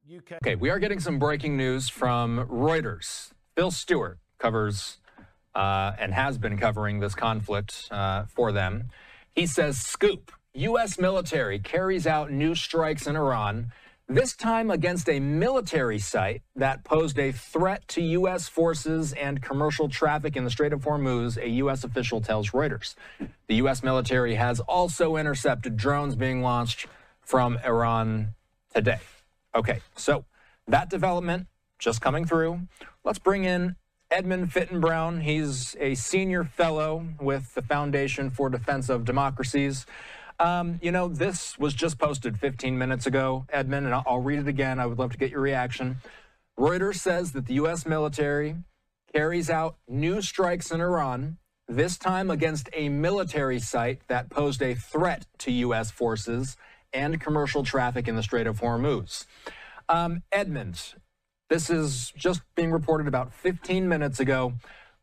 UK. Okay, we are getting some breaking news from Reuters. Phil Stewart covers and has been covering this conflict for them. He says, scoop, U.S. military carries out new strikes in Iran, this time against a military site that posed a threat to U.S. forces and commercial traffic in the Strait of Hormuz, a U.S. official tells Reuters. The U.S. military has also intercepted drones being launched from Iran today. Okay, so that development just coming through. Let's bring in Edmund Fittenbrown. He's a senior fellow with the Foundation for Defense of Democracies. This was just posted 15 minutes ago, Edmund, and I'll read it again. I would love to get your reaction. Reuters says that the U.S. military carries out new strikes in Iran, this time against a military site that posed a threat to U.S. forces and commercial traffic in the Strait of Hormuz. Edmund, this is just being reported about 15 minutes ago.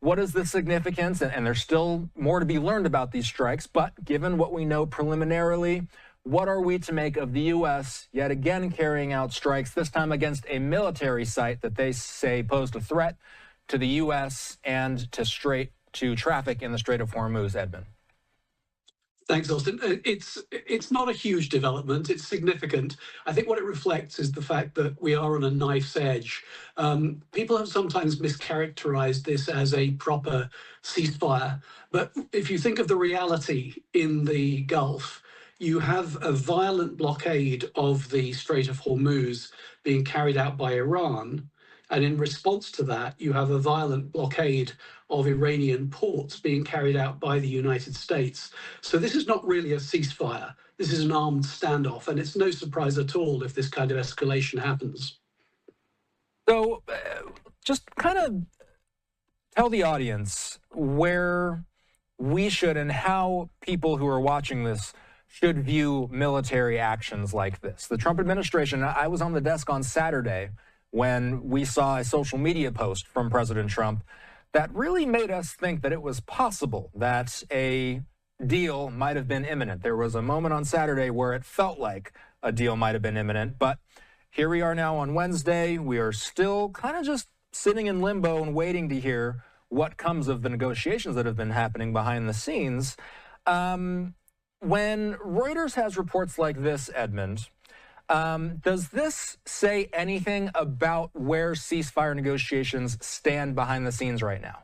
What is the significance? And there's still more to be learned about these strikes, but given what we know preliminarily, what are we to make of the U.S. yet again carrying out strikes, this time against a military site that they say posed a threat to the U.S. and to traffic in the Strait of Hormuz, Edmund? Thanks, Austin. It's not a huge development. It's significant. I think what it reflects is the fact that we are on a knife's edge. People have sometimes mischaracterized this as a proper ceasefire. But if you think of the reality in the Gulf, you have a violent blockade of the Strait of Hormuz being carried out by Iran. And in response to that, you have a violent blockade of Iranian ports being carried out by the United States. So this is not really a ceasefire. This is an armed standoff, and it's no surprise at all if this kind of escalation happens. So just kind of tell the audience where we should and how people who are watching this should view military actions like this. The Trump administration, I was on the desk on Saturday when we saw a social media post from President Trump that really made us think that it was possible that a deal might have been imminent. There was a moment on Saturday where it felt like a deal might have been imminent, but here we are now on Wednesday. We are still kind of just sitting in limbo and waiting to hear what comes of the negotiations that have been happening behind the scenes. When Reuters has reports like this, Edmund, does this say anything about where ceasefire negotiations stand behind the scenes right now?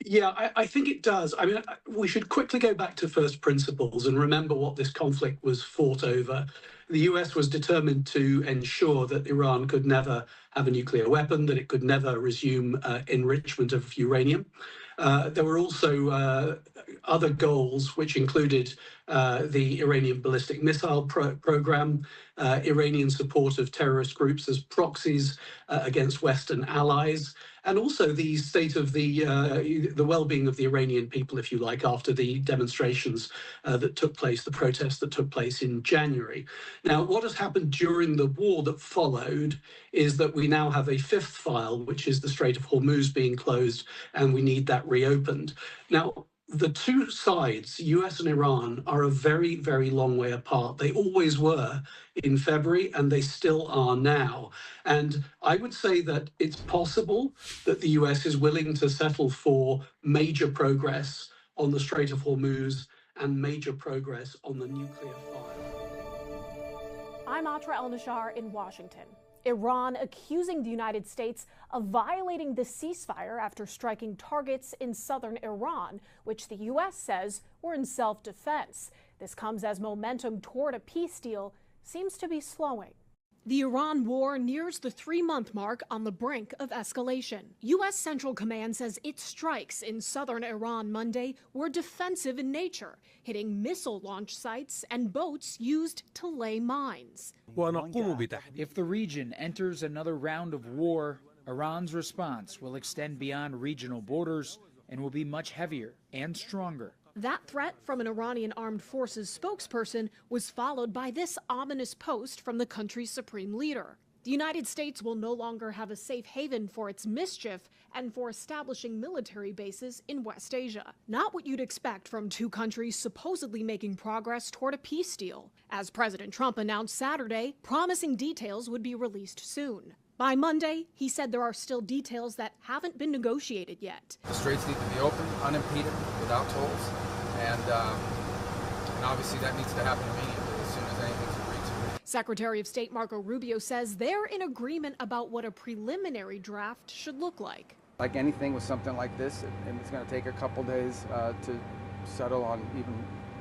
Yeah, I think it does. I mean, we should quickly go back to first principles and remember what this conflict was fought over. The US was determined to ensure that Iran could never have a nuclear weapon, that it could never resume enrichment of uranium. There were also other goals, which included the Iranian ballistic missile program, Iranian support of terrorist groups as proxies against Western allies, and also the state of the well-being of the Iranian people, if you like, after the demonstrations that took place, the protests that took place in January. Now, what has happened during the war that followed is that we now have a fifth file, which is the Strait of Hormuz being closed, and we need that reopened. Now, the two sides, US and Iran, are a very, very long way apart. They always were in February, and they still are now. And I would say that it's possible that the US is willing to settle for major progress on the Strait of Hormuz and major progress on the nuclear file. I'm Atra El-Nashar in Washington. Iran accusing the United States of violating the ceasefire after striking targets in southern Iran, which the U.S. says were in self-defense. This comes as momentum toward a peace deal seems to be slowing. The Iran war nears the 3-month mark on the brink of escalation. U.S. Central Command says its strikes in southern Iran Monday were defensive in nature, hitting missile launch sites and boats used to lay mines. If the region enters another round of war, Iran's response will extend beyond regional borders and will be much heavier and stronger. That threat from an Iranian armed forces spokesperson was followed by this ominous post from the country's supreme leader. The United States will no longer have a safe haven for its mischief and for establishing military bases in West Asia. Not what you'd expect from two countries supposedly making progress toward a peace deal, as President Trump announced Saturday, promising details would be released soon. By Monday, he said there are still details that haven't been negotiated yet. The straits need to be open, unimpeded, without tolls, and obviously that needs to happen immediately as soon as anything's agreed to. Secretary of State Marco Rubio says they're in agreement about what a preliminary draft should look like. Like anything with something like this, it's going to take a couple days to settle on, even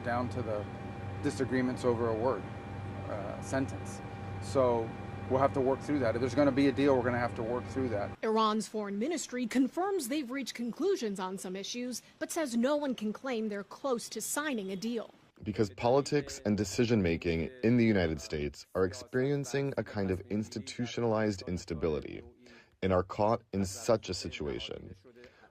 down to the disagreements over a word, sentence. So we'll have to work through that. If there's going to be a deal, we're going to have to work through that. Iran's foreign ministry confirms they've reached conclusions on some issues, but says no one can claim they're close to signing a deal. Because politics and decision-making in the United States are experiencing a kind of institutionalized instability and are caught in such a situation.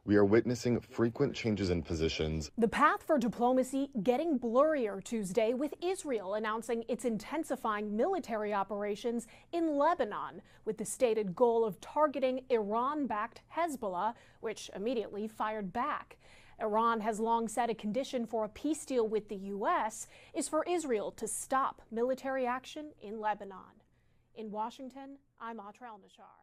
We are witnessing frequent changes in positions. The path for diplomacy getting blurrier Tuesday, with Israel announcing it's intensifying military operations in Lebanon with the stated goal of targeting Iran-backed Hezbollah, which immediately fired back. Iran has long said a condition for a peace deal with the U.S. is for Israel to stop military action in Lebanon. In Washington, I'm Atra El-Nashar.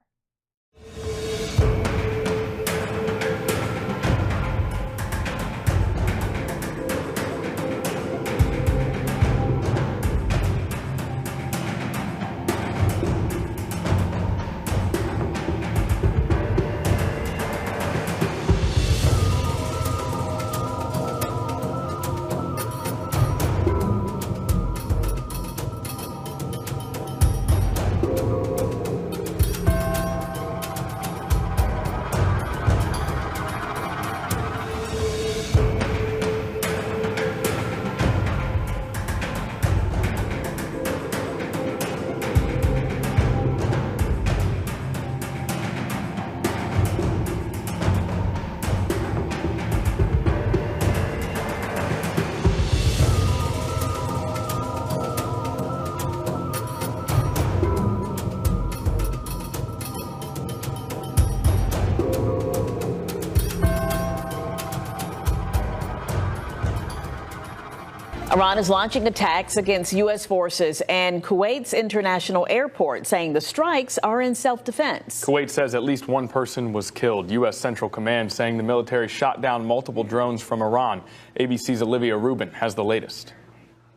Iran is launching attacks against U.S. forces and Kuwait's international airport, saying the strikes are in self-defense. Kuwait says at least one person was killed. U.S. Central Command saying the military shot down multiple drones from Iran. ABC's Olivia Rubin has the latest.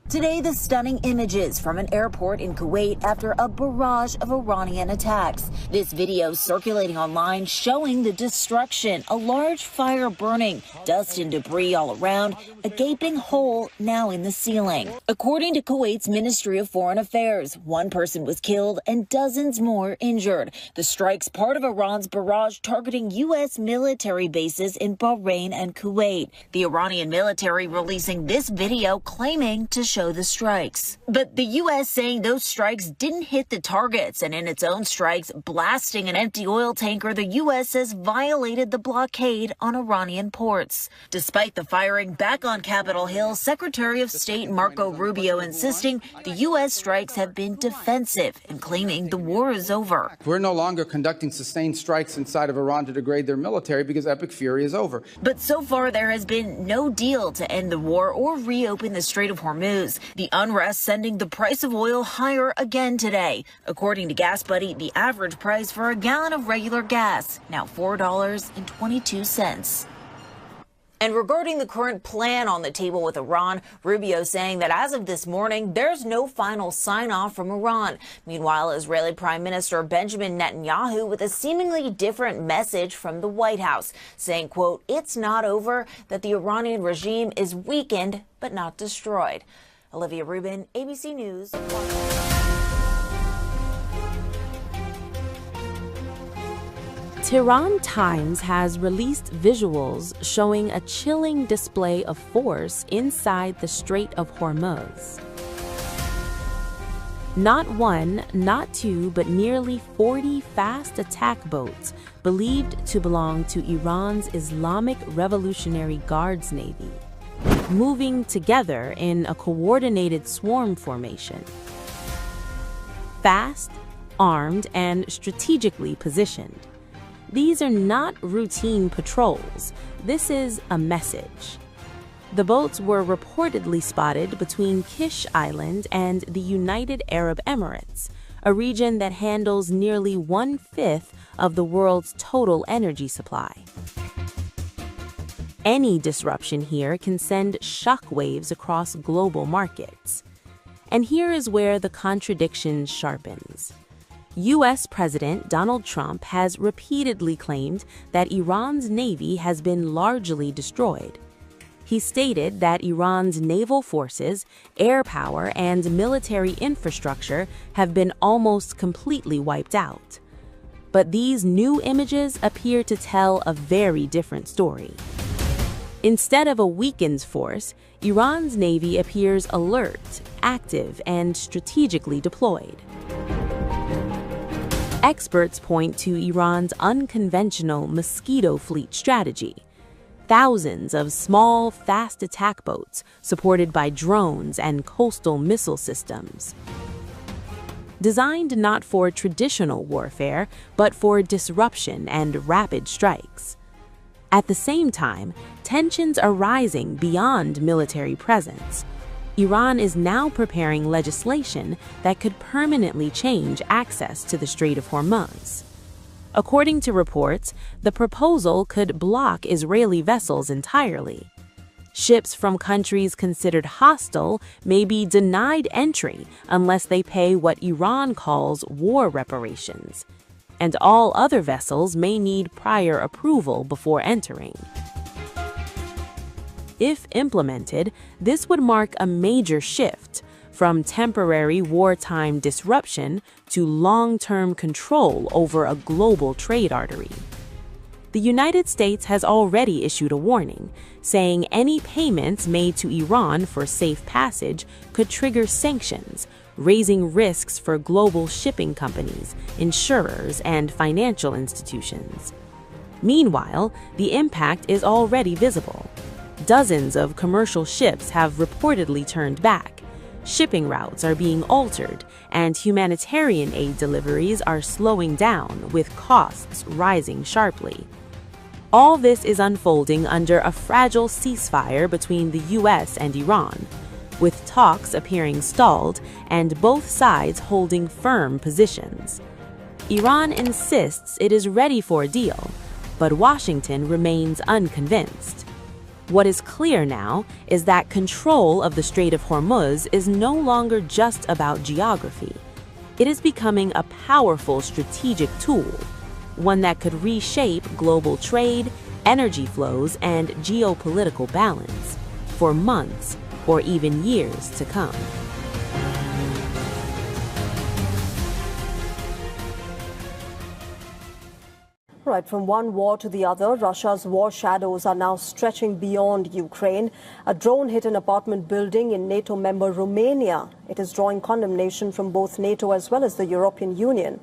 Today, the stunning images from an airport in Kuwait after a barrage of Iranian attacks. This video circulating online showing the destruction, a large fire burning, dust and debris all around, a gaping hole now in the ceiling. According to Kuwait's Ministry of Foreign Affairs, one person was killed and dozens more injured. The strike's part of Iran's barrage targeting U.S. military bases in Bahrain and Kuwait. The Iranian military releasing this video claiming to show the strikes. But the U.S. saying those strikes didn't hit the targets, and in its own strikes, blasting an empty oil tanker the U.S. says violated the blockade on Iranian ports. Despite the firing back on Capitol Hill, Secretary of State Marco Rubio insisting the U.S. strikes have been defensive and claiming the war is over. We're no longer conducting sustained strikes inside of Iran to degrade their military because epic fury is over. But so far there has been no deal to end the war or reopen the Strait of Hormuz. The unrest sending the price of oil higher again today. According to Gas Buddy, the average price for a gallon of regular gas now $4.22. And regarding the current plan on the table with Iran, Rubio saying that as of this morning, there's no final sign-off from Iran. Meanwhile, Israeli Prime Minister Benjamin Netanyahu with a seemingly different message from the White House, saying, quote, "It's not over, that the Iranian regime is weakened but not destroyed." Olivia Rubin, ABC News. Tehran Times has released visuals showing a chilling display of force inside the Strait of Hormuz. Not one, not two, but nearly 40 fast attack boats believed to belong to Iran's Islamic Revolutionary Guards Navy, moving together in a coordinated swarm formation. Fast, armed, and strategically positioned. These are not routine patrols. This is a message. The boats were reportedly spotted between Kish Island and the United Arab Emirates, a region that handles nearly 1/5 of the world's total energy supply. Any disruption here can send shockwaves across global markets. And here is where the contradiction sharpens. U.S. President Donald Trump has repeatedly claimed that Iran's navy has been largely destroyed. He stated that Iran's naval forces, air power, and military infrastructure have been almost completely wiped out. But these new images appear to tell a very different story. Instead of a weakened force, Iran's navy appears alert, active, and strategically deployed. Experts point to Iran's unconventional Mosquito fleet strategy. Thousands of small, fast attack boats supported by drones and coastal missile systems. Designed not for traditional warfare, but for disruption and rapid strikes. At the same time, tensions are rising beyond military presence. Iran is now preparing legislation that could permanently change access to the Strait of Hormuz. According to reports, the proposal could block Israeli vessels entirely. Ships from countries considered hostile may be denied entry unless they pay what Iran calls war reparations, and all other vessels may need prior approval before entering. If implemented, this would mark a major shift from temporary wartime disruption to long-term control over a global trade artery. The United States has already issued a warning, saying any payments made to Iran for safe passage could trigger sanctions, raising risks for global shipping companies, insurers, and financial institutions. Meanwhile, the impact is already visible. Dozens of commercial ships have reportedly turned back. Shipping routes are being altered, and humanitarian aid deliveries are slowing down, with costs rising sharply. All this is unfolding under a fragile ceasefire between the U.S. and Iran, with talks appearing stalled and both sides holding firm positions. Iran insists it is ready for a deal, but Washington remains unconvinced. What is clear now is that control of the Strait of Hormuz is no longer just about geography. It is becoming a powerful strategic tool, one that could reshape global trade, energy flows, and geopolitical balance for months or even years to come. Right, from one war to the other, Russia's war shadows are now stretching beyond Ukraine. A drone hit an apartment building in NATO member Romania. It is drawing condemnation from both NATO as well as the European Union.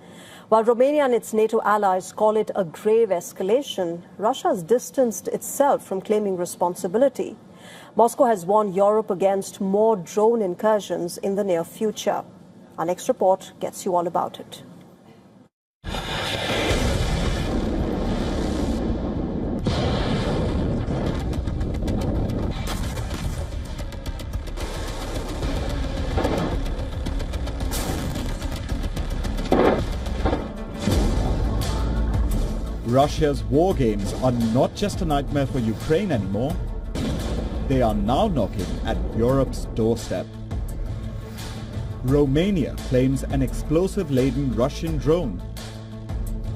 While Romania and its NATO allies call it a grave escalation, Russia has distanced itself from claiming responsibility. Moscow has warned Europe against more drone incursions in the near future. Our next report gets you all about it. Russia's war games are not just a nightmare for Ukraine anymore. They are now knocking at Europe's doorstep. Romania claims an explosive-laden Russian drone.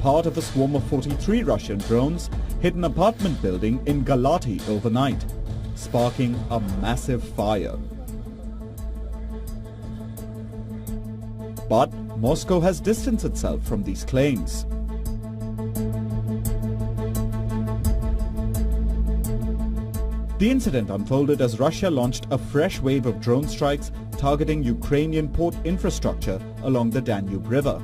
Part of a swarm of 43 Russian drones hit an apartment building in Galati overnight, sparking a massive fire. But Moscow has distanced itself from these claims. The incident unfolded as Russia launched a fresh wave of drone strikes targeting Ukrainian port infrastructure along the Danube River.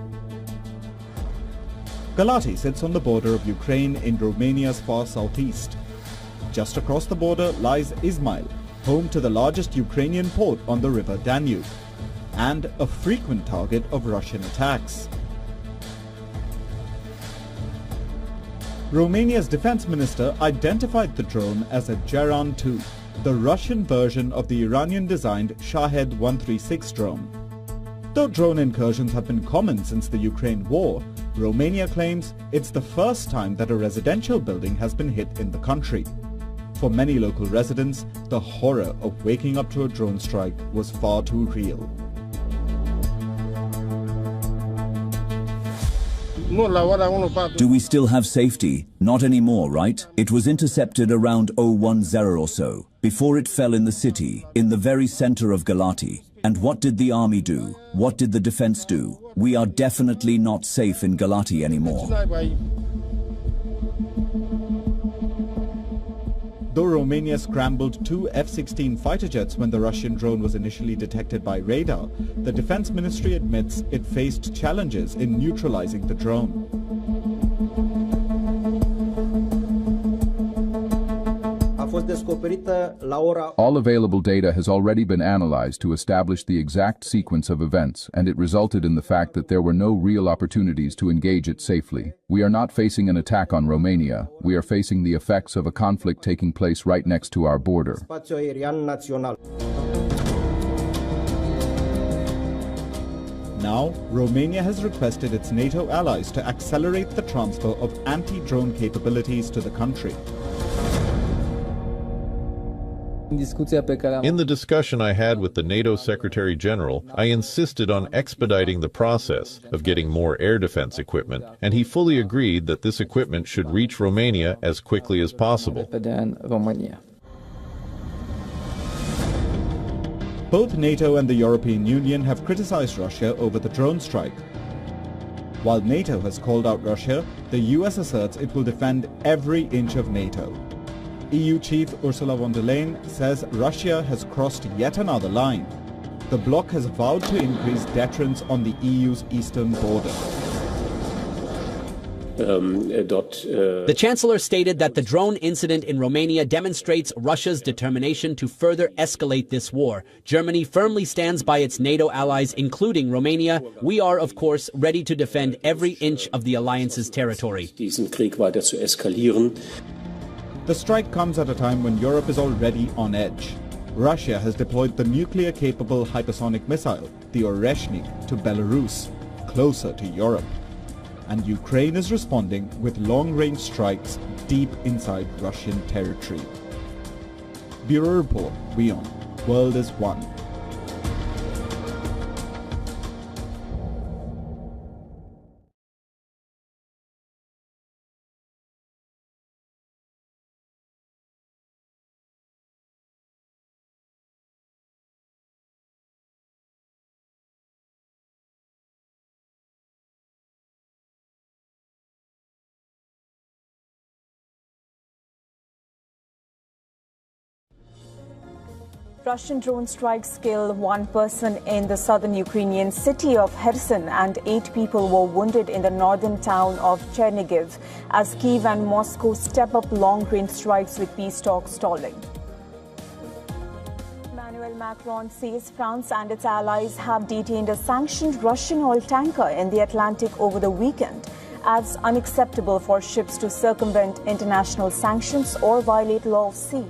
Galati sits on the border of Ukraine in Romania's far southeast. Just across the border lies Izmail, home to the largest Ukrainian port on the river Danube, and a frequent target of Russian attacks. Romania's defense minister identified the drone as a Geran 2, the Russian version of the Iranian-designed Shahed 136 drone. Though drone incursions have been common since the Ukraine war, Romania claims it's the first time that a residential building has been hit in the country. For many local residents, the horror of waking up to a drone strike was far too real. Do we still have safety? Not anymore, right? It was intercepted around 010 or so, before it fell in the city, in the very center of Galati. And what did the army do? What did the defense do? We are definitely not safe in Galati anymore. Though Romania scrambled 2 F-16 fighter jets when the Russian drone was initially detected by radar, the Defense Ministry admits it faced challenges in neutralizing the drone. All available data has already been analyzed to establish the exact sequence of events, and it resulted in the fact that there were no real opportunities to engage it safely. We are not facing an attack on Romania. We are facing the effects of a conflict taking place right next to our border. Now, Romania has requested its NATO allies to accelerate the transfer of anti-drone capabilities to the country. In the discussion I had with the NATO Secretary General, I insisted on expediting the process of getting more air defense equipment, and he fully agreed that this equipment should reach Romania as quickly as possible. Both NATO and the European Union have criticized Russia over the drone strike. While NATO has called out Russia, the US asserts it will defend every inch of NATO. EU chief Ursula von der Leyen says Russia has crossed yet another line. The bloc has vowed to increase deterrence on the EU's eastern border. The Chancellor stated that the drone incident in Romania demonstrates Russia's determination to further escalate this war. Germany firmly stands by its NATO allies, including Romania. We are, of course, ready to defend every inch of the alliance's territory. The strike comes at a time when Europe is already on edge. Russia has deployed the nuclear-capable hypersonic missile, the Oreshnik, to Belarus, closer to Europe. And Ukraine is responding with long-range strikes deep inside Russian territory. Bureau Report, WION, World is One. Russian drone strikes killed one person in the southern Ukrainian city of Kherson, and 8 people were wounded in the northern town of Chernihiv as Kyiv and Moscow step up long-range strikes with peace talks stalling. Emmanuel Macron says France and its allies have detained a sanctioned Russian oil tanker in the Atlantic over the weekend as unacceptable for ships to circumvent international sanctions or violate law of sea.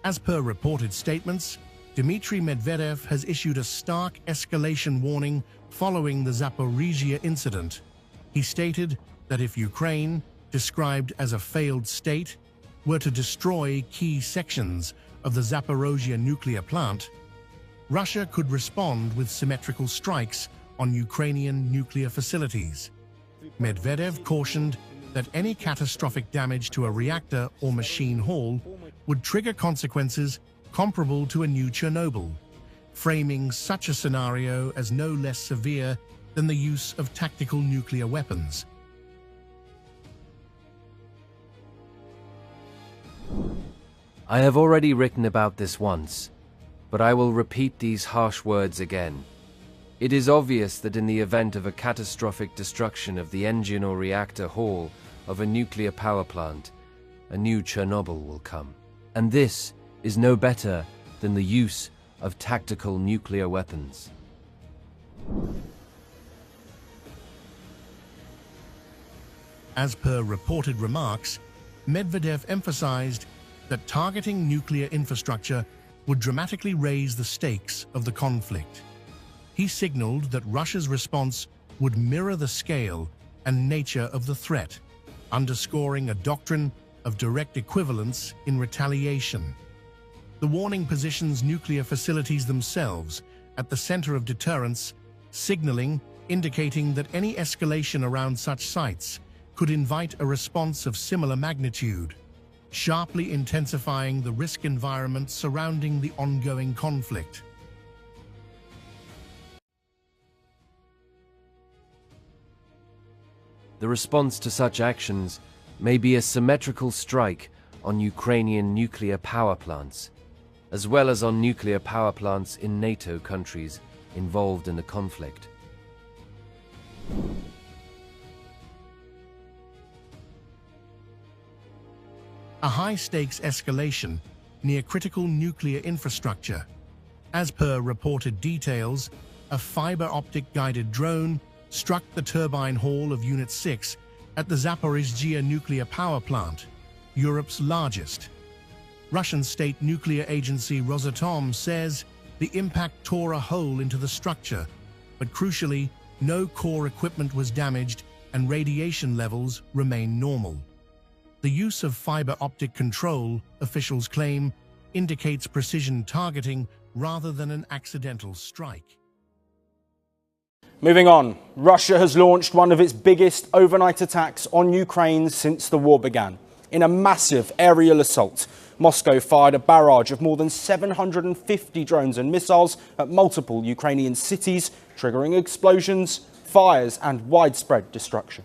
As per reported statements, Dmitry Medvedev has issued a stark escalation warning following the Zaporizhia incident. He stated that if Ukraine, described as a failed state, were to destroy key sections of the Zaporizhia nuclear plant, Russia could respond with symmetrical strikes on Ukrainian nuclear facilities. Medvedev cautioned that any catastrophic damage to a reactor or machine hall would trigger consequences comparable to a new Chernobyl, framing such a scenario as no less severe than the use of tactical nuclear weapons. I have already written about this once, but I will repeat these harsh words again. It is obvious that in the event of a catastrophic destruction of the engine or reactor hall of a nuclear power plant, a new Chernobyl will come. And this is no better than the use of tactical nuclear weapons. As per reported remarks, Medvedev emphasized that targeting nuclear infrastructure would dramatically raise the stakes of the conflict. He signaled that Russia's response would mirror the scale and nature of the threat, underscoring a doctrine of direct equivalence in retaliation. The warning positions nuclear facilities themselves at the center of deterrence, indicating that any escalation around such sites could invite a response of similar magnitude, sharply intensifying the risk environment surrounding the ongoing conflict. The response to such actions may be a symmetrical strike on Ukrainian nuclear power plants, as well as on nuclear power plants in NATO countries involved in the conflict. A high-stakes escalation near critical nuclear infrastructure. As per reported details, a fiber-optic guided drone struck the turbine hall of Unit 6 at the Zaporizhzhia nuclear power plant, Europe's largest. Russian state nuclear agency Rosatom says the impact tore a hole into the structure, but crucially, no core equipment was damaged and radiation levels remain normal. The use of fiber optic control, officials claim, indicates precision targeting rather than an accidental strike. Moving on, Russia has launched one of its biggest overnight attacks on Ukraine since the war began. In a massive aerial assault, Moscow fired a barrage of more than 750 drones and missiles at multiple Ukrainian cities, triggering explosions, fires and widespread destruction.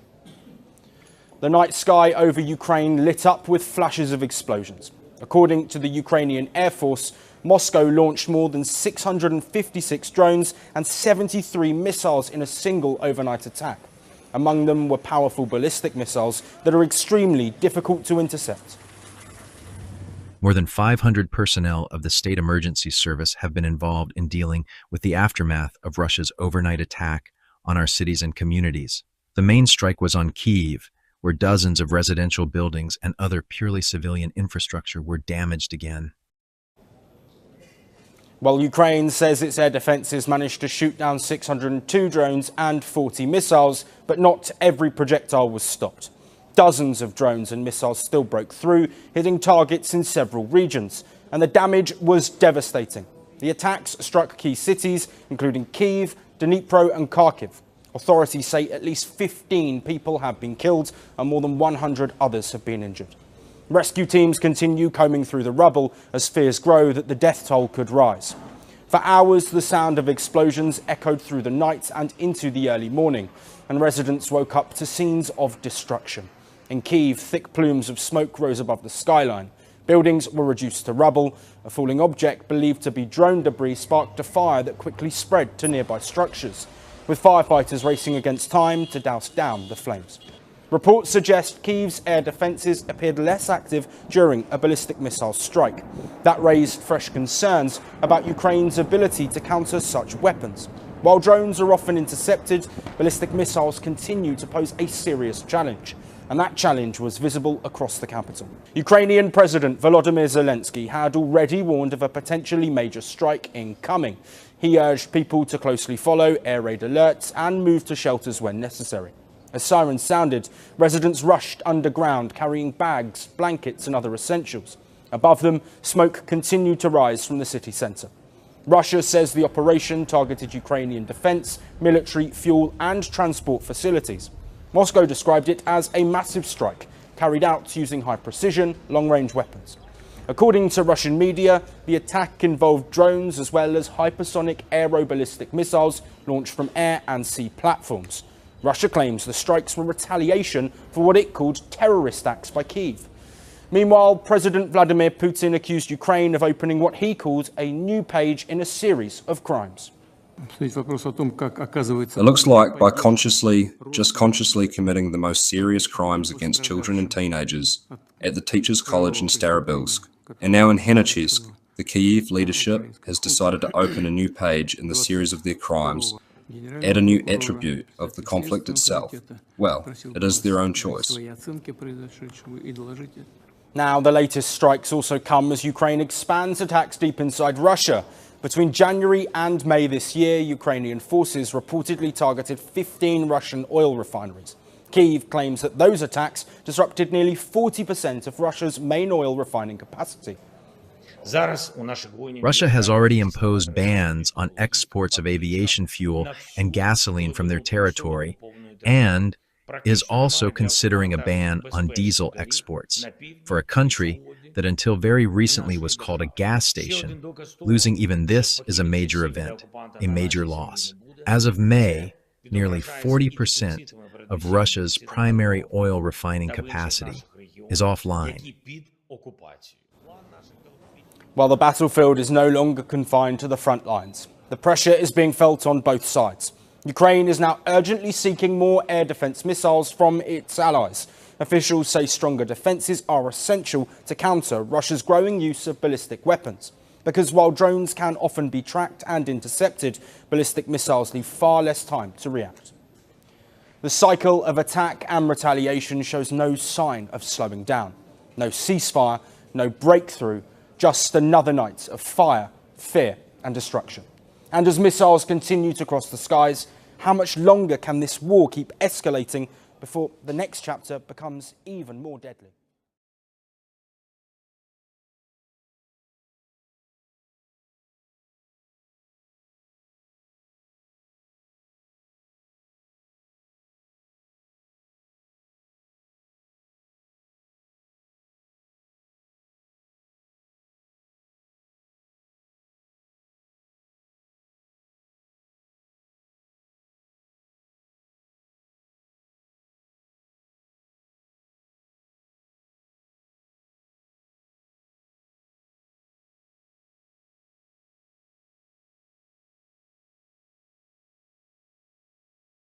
The night sky over Ukraine lit up with flashes of explosions. According to the Ukrainian Air Force, Moscow launched more than 656 drones and 73 missiles in a single overnight attack. Among them were powerful ballistic missiles that are extremely difficult to intercept. More than 500 personnel of the State Emergency Service have been involved in dealing with the aftermath of Russia's overnight attack on our cities and communities. The main strike was on Kyiv, where dozens of residential buildings and other purely civilian infrastructure were damaged again. While Ukraine says its air defences managed to shoot down 602 drones and 40 missiles, but not every projectile was stopped. Dozens of drones and missiles still broke through, hitting targets in several regions, and the damage was devastating. The attacks struck key cities, including Kyiv, Dnipro and Kharkiv. Authorities say at least 15 people have been killed and more than 100 others have been injured. Rescue teams continue combing through the rubble as fears grow that the death toll could rise. For hours, the sound of explosions echoed through the night and into the early morning, and residents woke up to scenes of destruction. In Kyiv, thick plumes of smoke rose above the skyline. Buildings were reduced to rubble. A falling object believed to be drone debris sparked a fire that quickly spread to nearby structures, with firefighters racing against time to douse down the flames. Reports suggest Kyiv's air defences appeared less active during a ballistic missile strike. That raised fresh concerns about Ukraine's ability to counter such weapons. While drones are often intercepted, ballistic missiles continue to pose a serious challenge. And that challenge was visible across the capital. Ukrainian President Volodymyr Zelensky had already warned of a potentially major strike incoming. He urged people to closely follow air raid alerts and move to shelters when necessary. As sirens sounded, residents rushed underground, carrying bags, blankets and other essentials. Above them, smoke continued to rise from the city centre. Russia says the operation targeted Ukrainian defence, military, fuel and transport facilities. Moscow described it as a massive strike, carried out using high-precision, long-range weapons. According to Russian media, the attack involved drones as well as hypersonic aeroballistic missiles launched from air and sea platforms. Russia claims the strikes were retaliation for what it called terrorist acts by Kyiv. Meanwhile, President Vladimir Putin accused Ukraine of opening what he calls a new page in a series of crimes. It looks like by just consciously committing the most serious crimes against children and teenagers at the Teachers' College in Starobilsk, and now in Henachivsk, the Kyiv leadership has decided to open a new page in the series of their crimes, add a new attribute of the conflict itself. Well, it is their own choice. Now, the latest strikes also come as Ukraine expands attacks deep inside Russia. Between January and May this year, Ukrainian forces reportedly targeted 15 Russian oil refineries. Kyiv claims that those attacks disrupted nearly 40% of Russia's main oil refining capacity. Russia has already imposed bans on exports of aviation fuel and gasoline from their territory, and is also considering a ban on diesel exports. For a country that until very recently was called a gas station, losing even this is a major event, a major loss. As of May, nearly 40% of Russia's primary oil refining capacity is offline. While the battlefield is no longer confined to the front lines, the pressure is being felt on both sides. Ukraine is now urgently seeking more air defence missiles from its allies. Officials say stronger defences are essential to counter Russia's growing use of ballistic weapons. Because while drones can often be tracked and intercepted, ballistic missiles leave far less time to react. The cycle of attack and retaliation shows no sign of slowing down. No ceasefire, no breakthrough, just another night of fire, fear and destruction. And as missiles continue to cross the skies, how much longer can this war keep escalating before the next chapter becomes even more deadly?